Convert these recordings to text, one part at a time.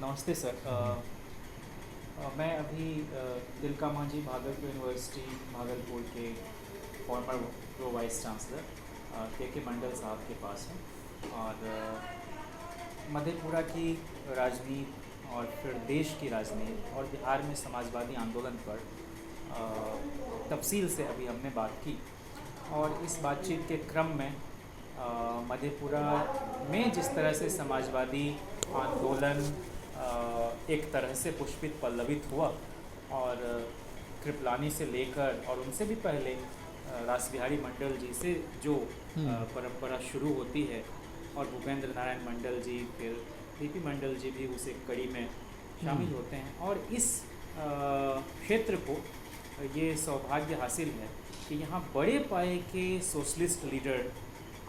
नमस्ते सर। मैं अभी तिलका मांझी भागलपुर यूनिवर्सिटी भागलपुर के फॉर्मर प्रो वाइस चांसलर के मंडल साहब के पास हूँ और मधेपुरा की राजनीति और फिर देश की राजनीति और बिहार में समाजवादी आंदोलन पर तफसील से अभी हमने बात की और इस बातचीत के क्रम में मधेपुरा में जिस तरह से समाजवादी आंदोलन एक तरह से पुष्पित पल्लवित हुआ और कृपलानी से लेकर और उनसे भी पहले रासबिहारी मंडल जी से जो परंपरा शुरू होती है और भूपेंद्र नारायण मंडल जी फिर पीपी मंडल जी भी उस एक कड़ी में शामिल होते हैं और इस क्षेत्र को ये सौभाग्य हासिल है कि यहाँ बड़े पाए के सोशलिस्ट लीडर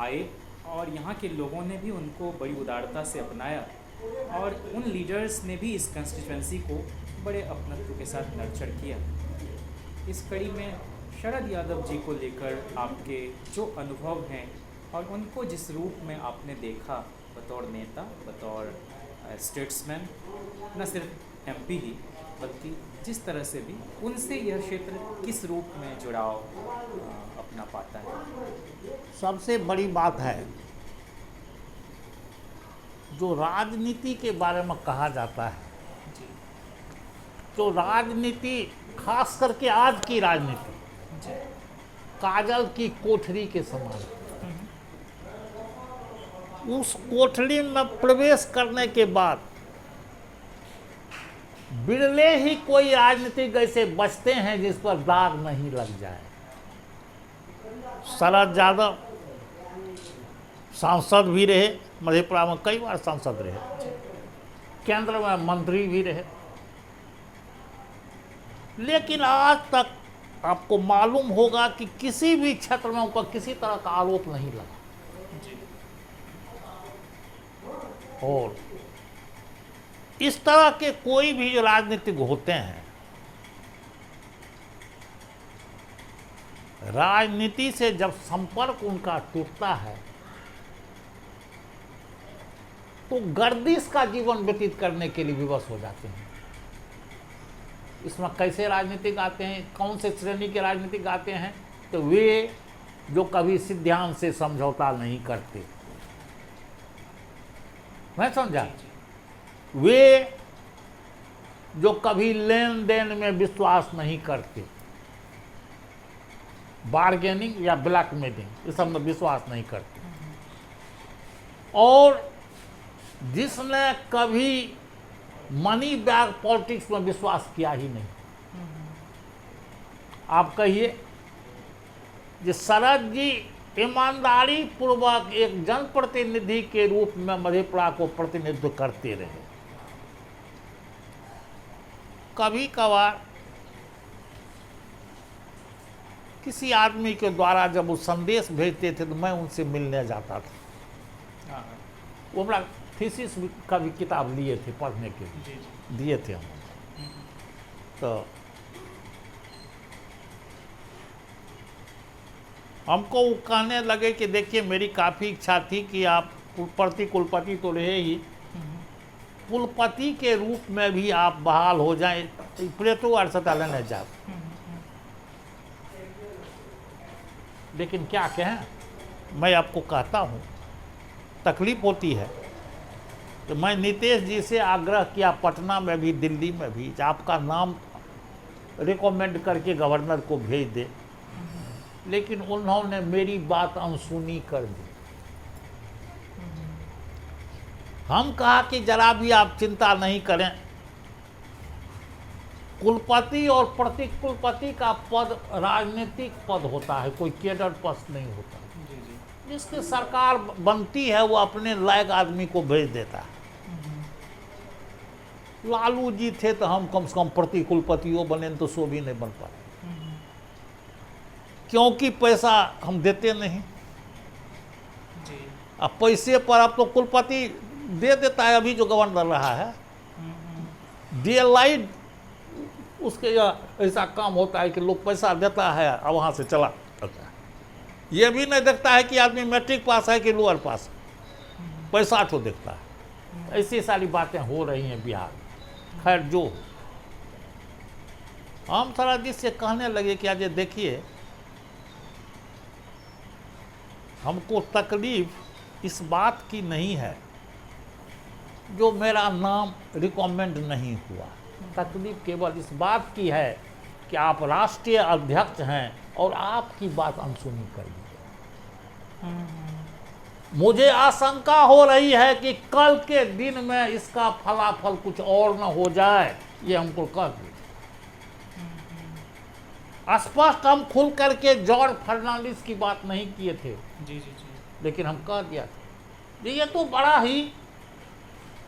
आए और यहाँ के लोगों ने भी उनको बड़ी उदारता से अपनाया और उन लीडर्स ने भी इस कंस्टिट्यूंसी को बड़े अपनत्व के साथ नर्चर किया। इस कड़ी में शरद यादव जी को लेकर आपके जो अनुभव हैं और उनको जिस रूप में आपने देखा बतौर नेता, बतौर स्टेट्समैन, न सिर्फ एमपी ही बल्कि जिस तरह से भी उनसे यह क्षेत्र किस रूप में जुड़ाव अपना पाता है। सबसे बड़ी बात है जो राजनीति के बारे में कहा जाता है, तो राजनीति खास करके आज की राजनीति काजल की कोठरी के समान। उस कोठरी में प्रवेश करने के बाद बिरले ही कोई राजनीतिक ऐसे बचते हैं जिस पर दाग नहीं लग जाए। शरद यादव सांसद भी रहे, मधेपुरा में कई बार सांसद रहे, केंद्र में मंत्री भी रहे, लेकिन आज तक आपको मालूम होगा कि किसी भी क्षेत्र में उनका किसी तरह का आरोप नहीं लगा। और इस तरह के कोई भी जो राजनीतिक होते हैं, राजनीति से जब संपर्क उनका टूटता है तो गर्दिश का जीवन व्यतीत करने के लिए विवश हो जाते हैं। इसमें कैसे राजनीतिक आते हैं, कौन से श्रेणी के राजनीतिक आते हैं, तो वे जो कभी सिद्धांत से समझौता नहीं करते। मैं समझा, वे जो कभी लेन देन में विश्वास नहीं करते, बार्गेनिंग या ब्लैकमेलिंग इस सब में विश्वास नहीं करते, और जिसने कभी मनी बैग पॉलिटिक्स में विश्वास किया ही नहीं। आप कहिए कि शरद जी ईमानदारी पूर्वक एक जनप्रतिनिधि के रूप में मधेपुरा को प्रतिनिधित्व करते रहे। कभी कभार किसी आदमी के द्वारा जब वो संदेश भेजते थे तो मैं उनसे मिलने जाता था। वो बड़ा थीसिस का भी किताब लिए थे पढ़ने के लिए, दिए थे हम। तो हमको वो कहने लगे कि देखिए मेरी काफ़ी इच्छा थी कि आप कुलपति तो रहे ही, कुलपति के रूप में भी आप बहाल हो जाएं, प्लेटो अरसतालन है जाए। लेकिन क्या कहें, मैं आपको कहता हूँ तकलीफ होती है। तो मैं नीतीश जी से आग्रह किया पटना में भी, दिल्ली में भी, आपका नाम रिकमेंड करके गवर्नर को भेज दे, लेकिन उन्होंने मेरी बात अनसुनी कर दी। हम कहा कि जरा भी आप चिंता नहीं करें, कुलपति और प्रति कुलपति का पद राजनीतिक पद होता है, कोई कैडर पद नहीं होता। जिसकी सरकार बनती है वो अपने लायक आदमी को भेज देता है। लालू जी थे तो हम कम से कम प्रति कुलपतियों बने, तो सो भी नहीं बन पाए, क्योंकि पैसा हम देते नहीं। अब पैसे पर अब तो कुलपति दे देता है, अभी जो गवर्नर रहा है DLI उसके ऐसा काम होता है कि लोग पैसा देता है और वहाँ से चला जाता है। ये भी नहीं देखता है कि आदमी मैट्रिक पास है कि लोअर पास है, पैसा तो देखता है। ऐसी सारी बातें हो रही हैं बिहार में। खैर जो हो। हम थोड़ा जिससे कहने लगे कि आज देखिए, हमको तकलीफ इस बात की नहीं है जो मेरा नाम रिकमेंड नहीं हुआ, तकलीफ केवल इस बात की है कि आप राष्ट्रीय अध्यक्ष हैं और आपकी बात अनसुनी कर दी। मुझे आशंका हो रही है कि कल के दिन में इसका फलाफल कुछ और न हो जाए, ये हमको कह दिया। स्पष्ट हम खुल करके जॉर्ज फर्नांडिस की बात नहीं किए थे, जी जी जी, लेकिन हम कह दिया था ये तो बड़ा ही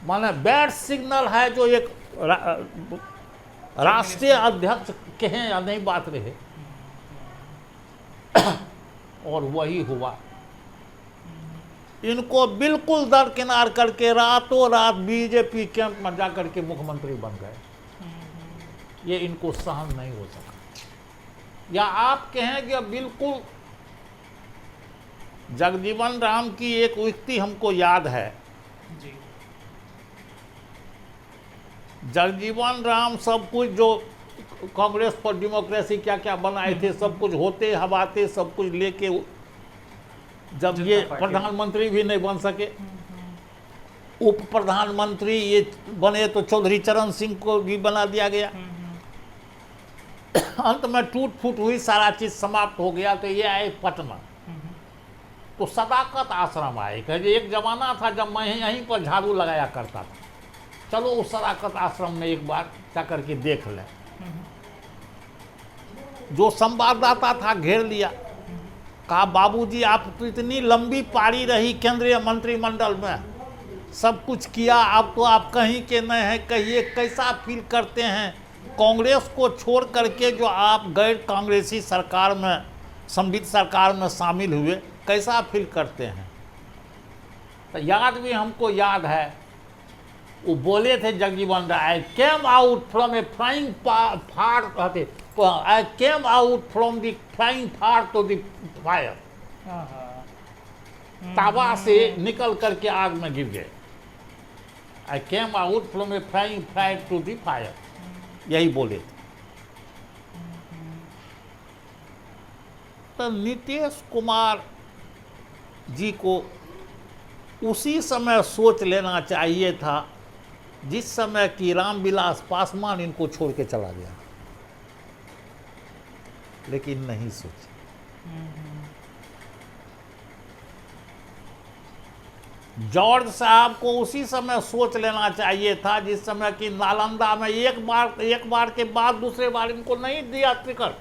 माने बैड सिग्नल है जो एक राष्ट्रीय अध्यक्ष कहें या नहीं बात रहे। और वही हुआ, इनको बिल्कुल दरकिनार करके रातों रात बीजेपी कैंप में जा करके मुख्यमंत्री बन गए। ये इनको सहन नहीं हो सका। या आप कहें कि बिल्कुल जगजीवन राम की एक उक्ति हमको याद है। जी, जगजीवन राम सब कुछ जो कांग्रेस फॉर डेमोक्रेसी क्या क्या बनाए थे, सब कुछ होते हवाते सब कुछ लेके जब ये प्रधानमंत्री भी नहीं बन सके, उप प्रधानमंत्री ये बने तो चौधरी चरण सिंह को भी बना दिया गया। अंत में टूट फूट हुई, सारा चीज समाप्त हो गया। तो ये आए पटना, तो सदाकत आश्रम आए। कहे एक जमाना था जब मैं यहीं पर झाड़ू लगाया करता था, चलो उस सदाकत आश्रम में एक बार जाकर के देख लें। जो संवाददाता था घेर लिया, कहा बाबूजी आप तो इतनी लंबी पारी रही केंद्रीय मंत्रिमंडल में, सब कुछ किया, अब तो आप कहीं के नहीं हैं, कहिए कैसा फील करते हैं कांग्रेस को छोड़ करके जो आप गैर कांग्रेसी सरकार में, समवित सरकार में शामिल हुए, कैसा फील करते हैं। तो याद भी हमको याद है, वो बोले थे Jagjivan Ram, I came out from a frying pan, I came out from the frying pan to the fire. ताबा से निकल करके आग में गिर गए। I came out from a frying fire to the fire, यही बोले थे। तो नीतीश कुमार जी को उसी समय सोच लेना चाहिए था जिस समय कि रामविलास पासवान इनको छोड़ के चला गया, लेकिन नहीं सोचे। जॉर्ज साहब को उसी समय सोच लेना चाहिए था जिस समय कि नालंदा में एक बार के बाद दूसरे बार इनको नहीं दिया टिकट।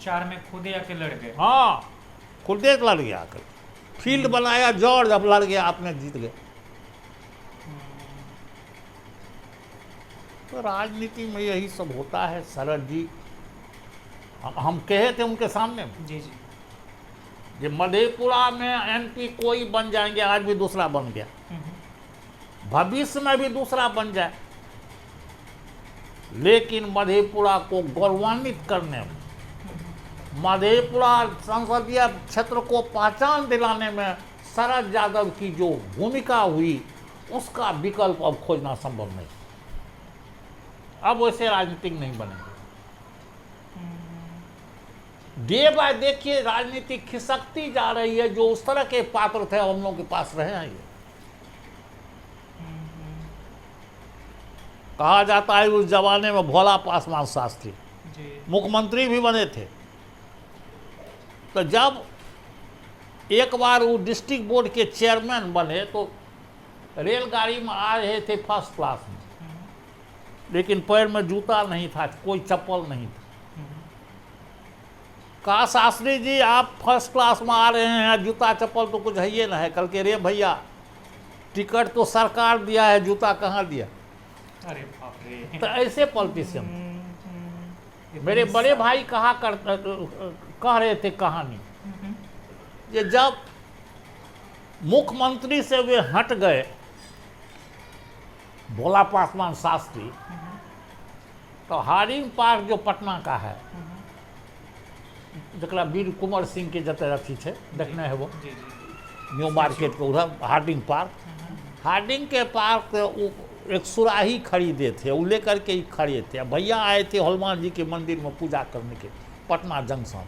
4 में खुद ही आके लड़ गए। हाँ, खुद एक लड़ गया आकर, फील्ड बनाया जॉर्ज, अब लड़ गया, आपने जीत गए। तो राजनीति में यही सब होता है। शरद जी, हम कहे थे उनके सामने, जी जी, कि मधेपुरा में एमपी कोई बन जाएंगे, आज भी दूसरा बन गया, भविष्य में भी दूसरा बन जाए, लेकिन मधेपुरा को गौरवान्वित करने में, मधेपुरा संसदीय क्षेत्र को पहचान दिलाने में शरद यादव की जो भूमिका हुई, उसका विकल्प अब खोजना संभव नहीं। अब वैसे राजनीतिक नहीं बनेंगे। डे बाय देखिए राजनीति खिसकती जा रही है। जो उस तरह के पात्र थे हम लोगों के पास रहे हैं। ये कहा जाता है उस जमाने में भोला पासवान शास्त्री मुख्यमंत्री भी बने थे। तो जब एक बार वो डिस्ट्रिक्ट बोर्ड के चेयरमैन बने तो रेलगाड़ी में आ रहे थे फर्स्ट क्लास में, लेकिन पैर में जूता नहीं था, कोई चप्पल नहीं था। कहा शास्त्री जी आप फर्स्ट क्लास में आ रहे हैं, जूता चप्पल तो कुछ है ही ना है। कल के रे भैया टिकट तो सरकार दिया है, जूता कहाँ दिया। अरे बाप रे। तो ऐसे पॉलिटिशियन मेरे बड़े भाई कह रहे थे कहानी, ये जब मुख्यमंत्री से वे हट गए भोला पासवान शास्त्री, तो हारिंग पार्क जो पटना का है, जरा वीर कुंवर सिंह के जते अथी है देखने है वो जी जी, न्यू मार्केट के उधर हार्डिंग पार्क, हार्डिंग के पास एक सुराही खरीदे थे, वो लेकर के ही खड़े थे। भैया आए थे हनुमान जी के मंदिर में पूजा करने के, पटना जंक्शन।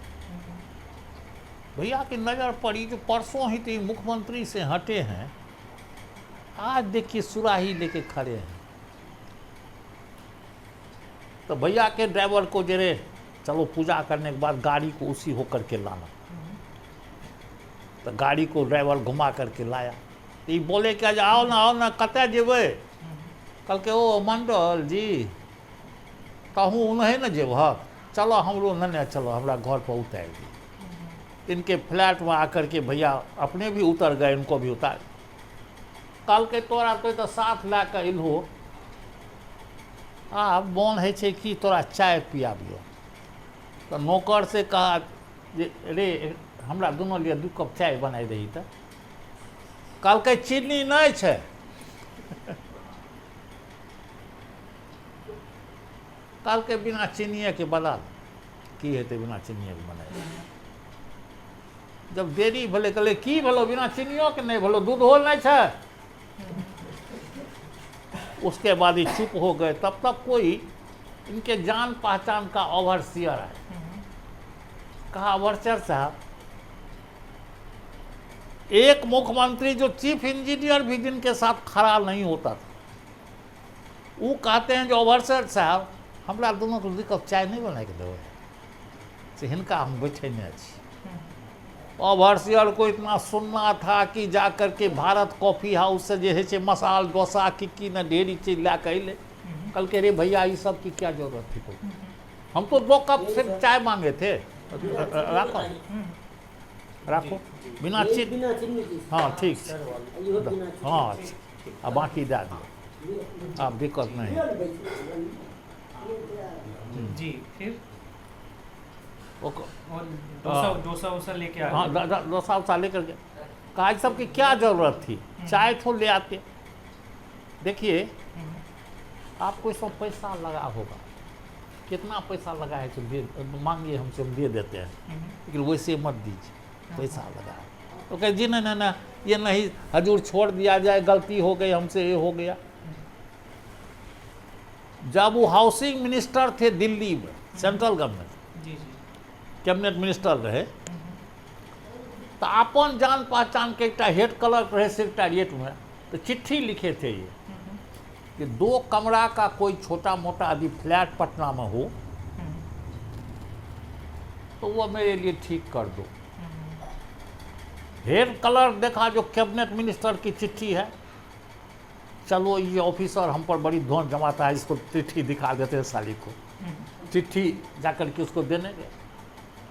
भैया की नज़र पड़ी जो परसों ही तो मुख्यमंत्री से हटे हैं, आज देखिए सुराही लेके खड़े हैं। तो भैया के ड्राइवर को जरे चलो पूजा करने के बाद गाड़ी को उसी होकर के लाना, तो गाड़ी को ड्राइवर घुमा करके लाया। तो ये बोले क्या जे आओ ना कते जेबे? कल के ओ मंडल जी कहूँ उन्हें न जेब, चलो हमरो न चलो हमारा घर पर उतार दी। इनके फ्लैट में आकर के भैया अपने भी उतर गए, इनको भी उतार। कल के तोरा तो साथ ला कर इल्हो मोन है छे कि तोरा चाय पियाबियो। तो नौकर से कहा जे रे हमरा दोनों लिए 2 कप चाय बनाई दही। तो कल के चीनी नहीं छे। कल के बिना चीनिए के बना की हेतै, बिना चीनिए के बनाए। जब देरी भले कहले की भलो बिना चीनियों के नहीं भलो, दूध हो नहीं छे। उसके बाद ही चुप हो गए। तब तक कोई इनके जान पहचान का ओवरसियर है, कहा ओवरसियर साहब, एक मुख्यमंत्री जो चीफ इंजीनियर भी जिनके साथ खड़ा नहीं होता था, वो कहते हैं जो ओवरसियर साहब हमरा दोनों को 2 कप चाय नहीं बना के देवे से हिनका हम बैठे नहीं अच्छी। ओवरसियर को इतना सुनना था कि जा कर के भारत कॉफ़ी हाउस से जो है मसाल डोसा की न ढेरी चीज ला कर ले। कल के रे भैया ये सब की क्या जरूरत थी? तो हम तो 2 कप सिर्फ चाय मांगे थे। राखो राखो बिना चीनी। हाँ ठीक, हाँ अब बाकी दे दो, अब दिक्कत नहीं। जी फिर और डोसा वोसा लेके आ हाँ डोसा वोसा लेकर के कहा सब की क्या ज़रूरत थी, चाय तो ले आते। देखिए आपको इसमें पैसा लगा होगा, कितना पैसा लगा है तो मांगिए हमसे, हम दे देते हैं, लेकिन वैसे मत दीजिए, पैसा लगा है। तो कहे जी ना ये नहीं हजूर छोड़ दिया जाए, गलती हो गई हमसे, ये हो गया। जब वो हाउसिंग मिनिस्टर थे दिल्ली में, सेंट्रल गवर्नमेंट जी कैबिनेट मिनिस्टर रहे, तो अपन जान पहचान के एक हेड क्लर्क रहे सेक्रेटरिएट में, तो चिट्ठी लिखे थे ये कि 2 कमरा का कोई छोटा मोटा यदि फ्लैट पटना में हो तो वो मेरे लिए ठीक कर दो। हेड क्लर्क देखा जो कैबिनेट मिनिस्टर की चिट्ठी है, चलो ये ऑफिसर हम पर बड़ी धौन जमाता है, इसको चिट्ठी दिखा देते हैं साली को। चिट्ठी जाकर के उसको देने गए।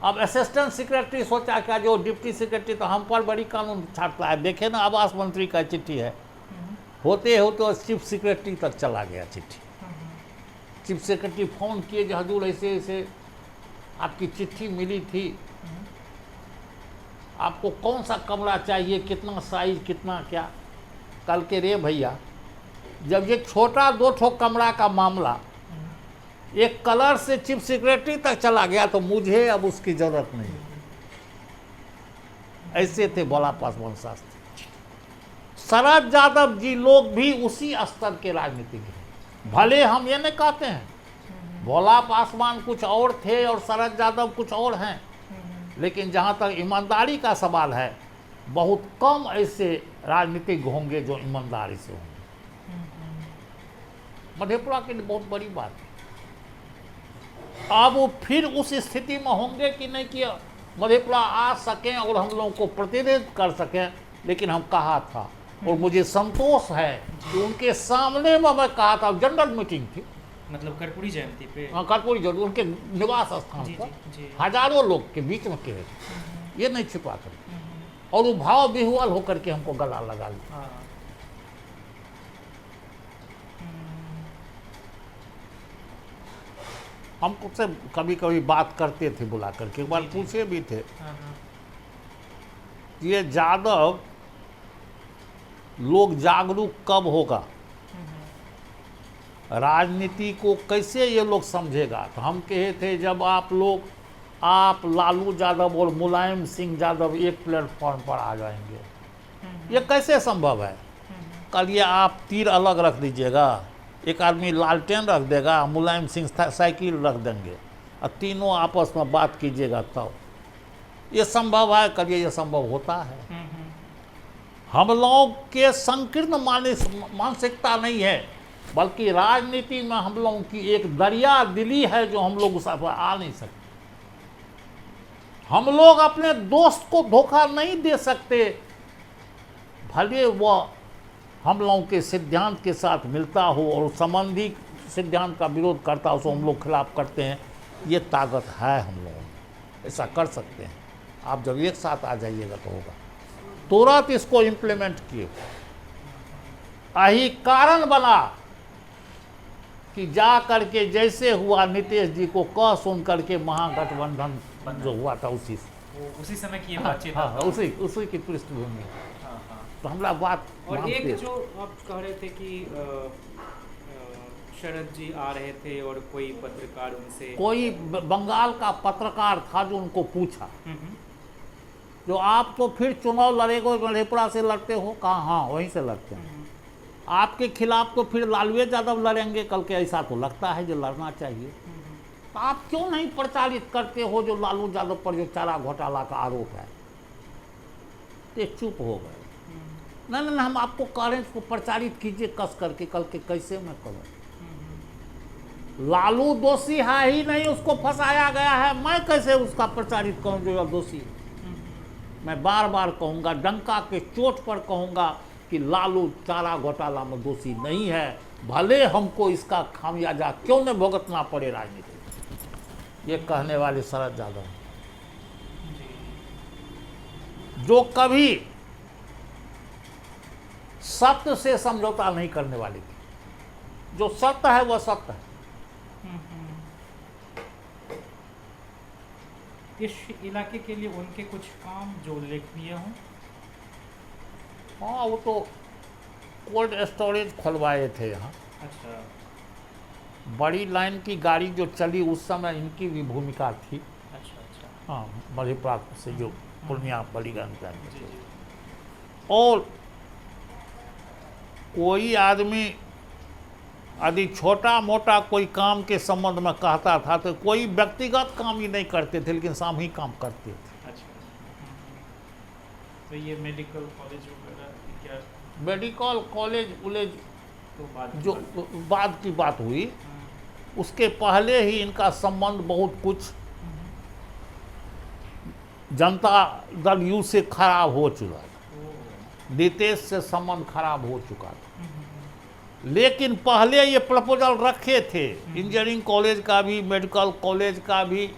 अब असिस्टेंट सेक्रेटरी सोचा क्या जो डिप्टी सेक्रेटरी तो हम पर बड़ी कानून छाटता है, देखे ना आवास मंत्री का चिट्ठी है, होते होते चीफ सेक्रेटरी तक चला गया चिट्ठी। चीफ सेक्रेटरी फ़ोन किए जो हजूर ऐसे ऐसे आपकी चिट्ठी मिली थी, आपको कौन सा कमरा चाहिए, कितना साइज, कितना क्या। कल के रे भैया जब ये छोटा 2 कमरा का मामला एक कलर से चीफ सेक्रेटरी तक चला गया तो मुझे अब उसकी जरूरत नहीं। ऐसे थे भोला पासवान शास्त्री, शरद यादव जी लोग भी उसी स्तर के राजनीतिज्ञ हैं। भले हम ये नहीं कहते हैं भोला पासवान कुछ और थे और शरद यादव कुछ और हैं, लेकिन जहाँ तक ईमानदारी का सवाल है, बहुत कम ऐसे राजनीतिज्ञ होंगे जो ईमानदारी से होंगे। मधेपुरा के लिए बहुत बड़ी बात है। अब वो फिर उस स्थिति में होंगे कि नहीं कि मधेपुरा आ सकें और हम लोगों को प्रतिनिधित्व कर सकें, लेकिन हम कहा था और मुझे संतोष है कि उनके सामने में मैं कहा था, जनरल मीटिंग थी, मतलब कर्पूरी जयंती पे, हाँ कर्पूरी जयंती, उनके निवास स्थान पर हजारों लोग के बीच में कहे, ये नहीं छिपा कर, और वो भाव विह्वल होकर के हमको गला लगा लिया। हमको से कभी कभी बात करते थे बुला करके, एक बार पूछे भी थे ये यादव लोग जागरूक कब होगा, राजनीति को कैसे ये लोग समझेगा। तो हम कहे थे जब आप लालू यादव और मुलायम सिंह यादव एक प्लेटफॉर्म पर आ जाएंगे। ये कैसे संभव है? कल ये आप तीर अलग रख दीजिएगा, एक आदमी लालटेन रख देगा, मुलायम सिंह साइकिल रख देंगे और तीनों आपस में बात कीजिएगा तब ये संभव है। करिए ये संभव होता है। हम लोग के संकीर्ण मानसिकता नहीं है, बल्कि राजनीति में हम लोगों की एक दरिया दिली है जो हम लोग उस पर आ नहीं सकते। हम लोग अपने दोस्त को धोखा नहीं दे सकते, भले वह हम लोगों के सिद्धांत के साथ मिलता हो और संबंधी सिद्धांत का विरोध करता हो, तो हम लोग खिलाफ करते हैं। ये ताकत है हम लोगों में, ऐसा कर सकते हैं। आप जब एक साथ आ जाइएगा तो होगा। तुरंत इसको इम्प्लीमेंट किए। यही कारण बना कि जा करके जैसे हुआ नीतीश जी को कह सुन करके महागठबंधन जो हुआ था उसी समय की ये बातचीत। हाँ, उसी की पृष्ठभूमि। तो हमारा बात और एक जो आप कह रहे थे कि शरद जी आ रहे थे और कोई पत्रकार उनसे, कोई बंगाल का पत्रकार था जो उनको पूछा जो आप तो फिर चुनाव लड़ेगे, मधेपुरा से लड़ते हो? कहा हाँ वहीं से लड़ते हैं। आपके खिलाफ तो फिर लालू यादव लड़ेंगे कल के, ऐसा तो लगता है जो लड़ना चाहिए। तो आप क्यों नहीं प्रचारित करते हो जो लालू यादव पर जो चारा घोटाला का आरोप है? ये चुप हो गए। नहीं, हम आपको कह रहे हैं इसको प्रचारित कीजिए कस करके। कल के कैसे मैं करूँ? लालू दोषी है ही नहीं, उसको फंसाया गया है। मैं कैसे उसका प्रचारित करूँ जो दोषी? मैं बार बार कहूँगा, डंका के चोट पर कहूँगा कि लालू चारा घोटाला में दोषी नहीं है, भले हमको इसका खामियाजा क्यों न भुगतना पड़े राजनीति। ये कहने वाले शरद यादव जो कभी सत्य से समझौता नहीं करने वाले थे। जो सत्य है वह सत्य है। इस इलाके के लिए उनके कुछ काम जो उल्लेखनीय हों? हाँ, वो तो कोल्ड स्टोरेज खुलवाए थे यहाँ। अच्छा। बड़ी लाइन की गाड़ी जो चली उस समय इनकी भी भूमिका थी। अच्छा। हाँ, मधेपुरा से जो पूर्णिया बड़ी लाइन। और कोई आदमी यदि छोटा मोटा कोई काम के संबंध में कहता था तो कोई व्यक्तिगत काम ही नहीं करते थे, लेकिन सामूहिक काम करते थे। अच्छा। तो ये मेडिकल कॉलेज वगैरह क्या? मेडिकल कॉलेज उलेज तो जो बाद की बात हुई, उसके पहले ही इनका संबंध बहुत कुछ जनता दल यू से खराब हो चुका था। नीतीश से संबंध खराब हो चुका था। लेकिन पहले ये प्रपोजल रखे थे इंजीनियरिंग कॉलेज का भी, मेडिकल कॉलेज का भी,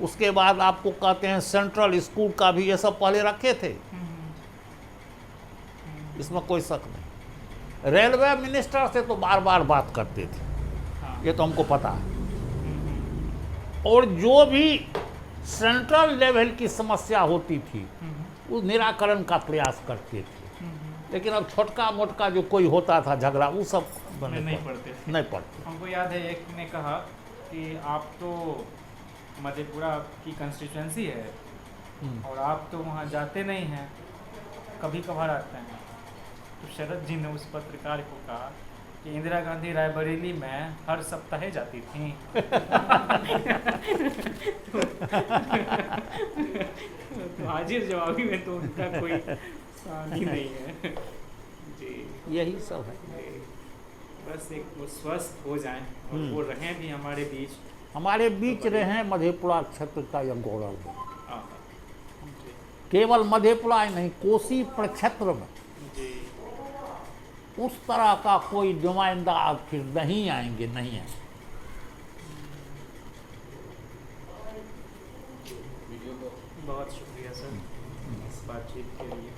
उसके बाद आपको कहते हैं सेंट्रल स्कूल का भी, ये सब पहले रखे थे। इसमें कोई शक नहीं। रेलवे मिनिस्टर से तो बार बार बात करते थे, ये तो हमको पता है। और जो भी सेंट्रल लेवल की समस्या होती थी उस निराकरण का प्रयास करते थे। लेकिन अब छोटका मोटका जो कोई होता था झगड़ा, वो सब नहीं पढ़ते। हमको याद है एक ने कहा कि आप तो मधेपुरा की कंस्टिट्यूएंसी है और आप तो वहाँ जाते नहीं हैं, कभी कभार आते हैं। तो शरद जी ने उस पत्रकार को कहा कि इंदिरा गांधी रायबरेली में हर सप्ताह जाती थी। तो हाजिर जवाबी में तो उनका कोई ही नहीं है। जी, यही सब है। बस एक वो स्वस्थ हो जाएं और वो रहें भी हमारे बीच रहें। मधेपुरा क्षेत्र का यह गौरव है। केवल मधेपुरा ही नहीं, कोसी प्रक्षेत्र में उस तरह का कोई नुमाइंदा फिर नहीं आएंगे, नहीं है। बहुत शुक्रिया सर इस बातचीत के लिए।